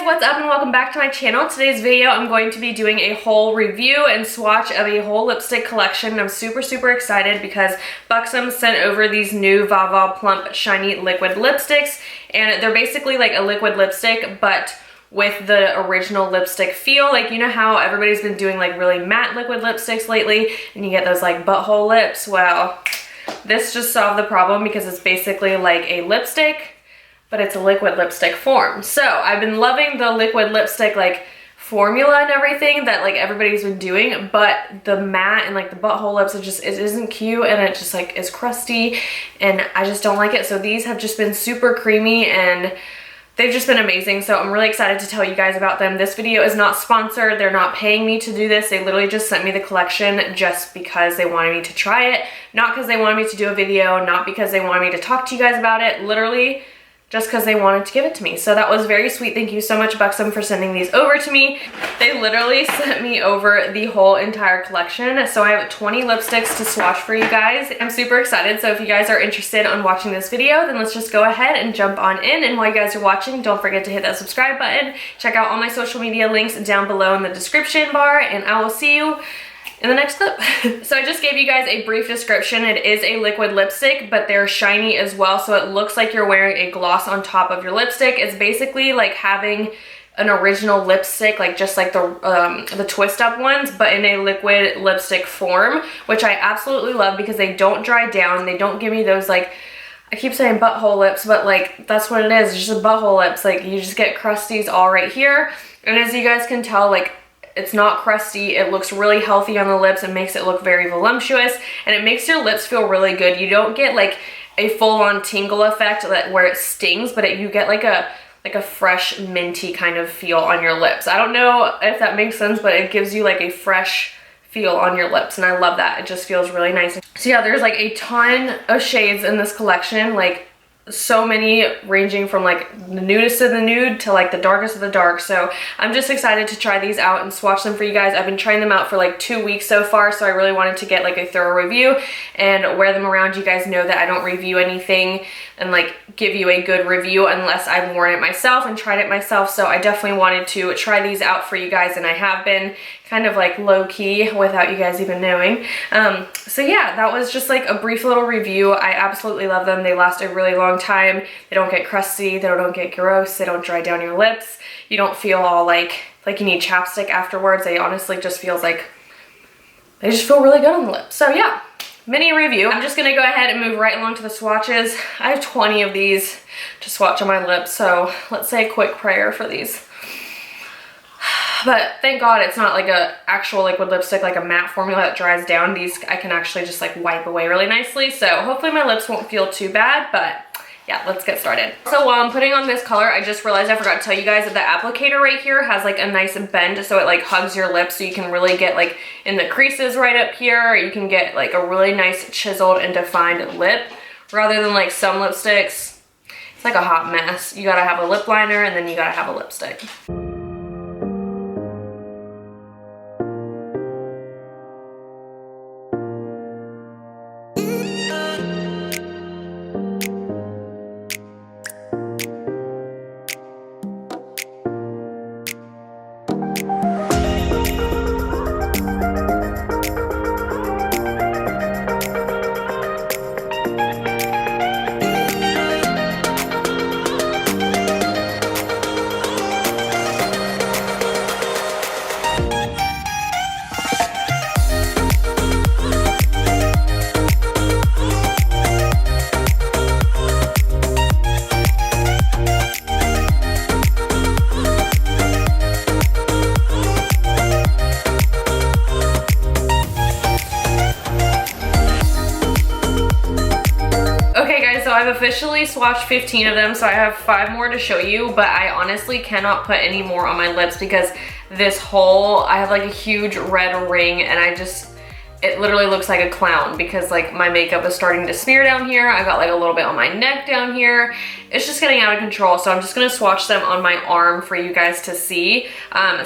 what's up and welcome back to my channel. Today's video I'm going to be doing a whole review and swatch of a whole lipstick collection. I'm super excited because Buxom sent over these new Plump shiny liquid lipsticks, and they're basically like a liquid lipstick but with the original lipstick feel. Like, you know how everybody's been doing like really matte liquid lipsticks lately and you get those like butthole lips? Well, this just solved the problem because it's basically like a lipstick but it's a liquid lipstick form. So I've been loving the liquid lipstick like formula and everything that like everybody's been doing, but the matte and like the butthole lips, it isn't cute and it just like is crusty and I just don't like it. So these have just been super creamy and they've just been amazing. So I'm really excited to tell you guys about them. This video is not sponsored. They're not paying me to do this. They literally just sent me the collection just because they wanted me to try it. Not because they wanted me to do a video, not because they wanted me to talk to you guys about it. Literally just because they wanted to give it to me. So that was very sweet. Thank you so much, Buxom, for sending these over to me. They literally sent me over the whole entire collection. So I have 20 lipsticks to swatch for you guys. I'm super excited. So if you guys are interested on watching this video, then let's just go ahead and jump on in. And while you guys are watching, don't forget to hit that subscribe button. Check out all my social media links down below in the description bar, and I will see you in the next clip. So I just gave you guys a brief description. It is a liquid lipstick, but they're shiny as well, so it looks like you're wearing a gloss on top of your lipstick. It's basically like having an original lipstick, like just like the twist up ones, but in a liquid lipstick form, which I absolutely love because they don't dry down. They don't give me those like, I keep saying butthole lips, but like that's what it is. It's just a butthole lips. Like you just get crusties all right here. And as you guys can tell, like it's not crusty. It looks really healthy on the lips. It makes it look very voluptuous and it makes your lips feel really good. You don't get like a full-on tingle effect where it stings, but you get like a fresh minty kind of feel on your lips. I don't know if that makes sense, but it gives you like a fresh feel on your lips and I love that. It just feels really nice. So yeah, there's like a ton of shades in this collection, like so many, ranging from like the nudest of the nude to like the darkest of the dark. So I'm just excited to try these out and swatch them for you guys. I've been trying them out for like 2 weeks so far, so I really wanted to get like a thorough review and wear them around. You guys know that I don't review anything and like give you a good review unless I've worn it myself and tried it myself. So I definitely wanted to try these out for you guys, and I have been kind of like low-key without you guys even knowing. So yeah, that was just like a brief little review. I absolutely love them. They last a really long time. They don't get crusty, they don't get gross, they don't dry down your lips. You don't feel all like you need chapstick afterwards. They honestly just feels like, they just feel really good on the lips. So yeah, mini review. I'm just gonna go ahead and move right along to the swatches. I have 20 of these to swatch on my lips, so let's say a quick prayer for these. But thank God it's not like a actual liquid lipstick, like a matte formula that dries down. These I can actually just like wipe away really nicely. So hopefully my lips won't feel too bad, but yeah, let's get started. So while I'm putting on this color, I just realized I forgot to tell you guys that the applicator right here has like a nice bend, so it like hugs your lips, so you can really get like in the creases right up here. You can get like a really nice chiseled and defined lip, rather than like some lipsticks. It's like a hot mess. You gotta have a lip liner and then you gotta have a lipstick. I've officially swatched 15 of them, so I have 5 more to show you, but I honestly cannot put any more on my lips because this whole, I have like a huge red ring and it literally looks like a clown because like my makeup is starting to smear down here. I got like a little bit on my neck down here. It's just getting out of control, so I'm just gonna swatch them on my arm for you guys to see.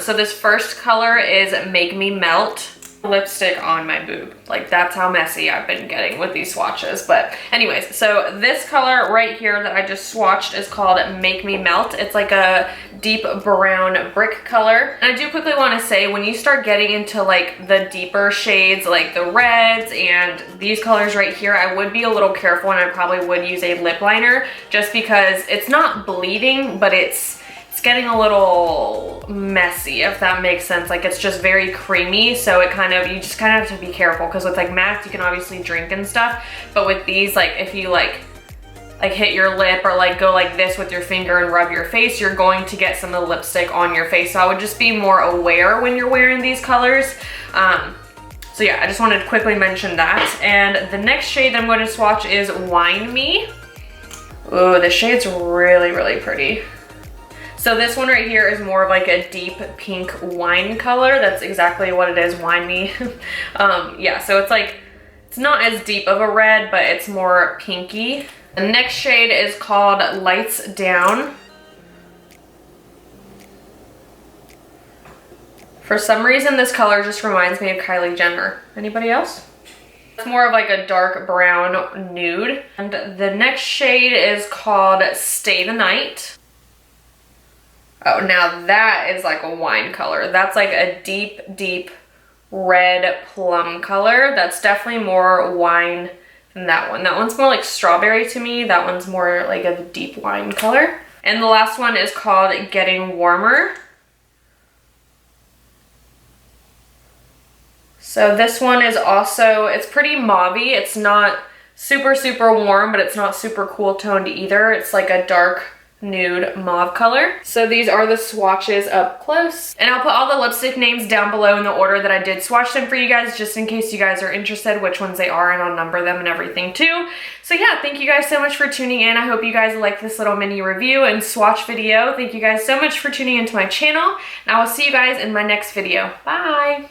So this first color is Make Me Melt. lipstick on my boob. Like, that's how messy I've been getting with these swatches. But anyways, so this color right here that I just swatched is called Make Me Melt. It's like a deep brown brick color. And I do quickly want to say, when you start getting into like the deeper shades, like the reds and these colors right here, I would be a little careful, and I probably would use a lip liner, just because it's not bleeding, but it's getting a little messy, if that makes sense. Like, it's just very creamy, so it kind of, you just kind of have to be careful, because with like matte you can obviously drink and stuff, but with these, like, if you like hit your lip or like go like this with your finger and rub your face, you're going to get some of the lipstick on your face. So I would just be more aware when you're wearing these colors. So yeah, I just wanted to quickly mention that. And the next shade that I'm going to swatch is Wine Me. Ooh, this shade's really, really pretty. So this one right here is more of like a deep pink wine color. That's exactly what it is, Wine Me. Yeah, so it's like, it's not as deep of a red, but it's more pinky. The next shade is called Lights Down. For some reason, this color just reminds me of Kylie Jenner. Anybody else? It's more of like a dark brown nude. And the next shade is called Stay the Night. Oh, now that is like a wine color. That's like a deep, deep red plum color. That's definitely more wine than that one. That one's more like strawberry to me. That one's more like a deep wine color. And the last one is called Getting Warmer. So this one is also, it's pretty mauvey. It's not super, super warm, but it's not super cool toned either. It's like a dark nude mauve color. So these are the swatches up close, and I'll put all the lipstick names down below in the order that I did swatch them for you guys, just in case you guys are interested which ones they are, and I'll number them and everything too. So yeah, thank you guys so much for tuning in. I hope you guys like this little mini review and swatch video. Thank you guys so much for tuning into my channel, and I will see you guys in my next video. Bye.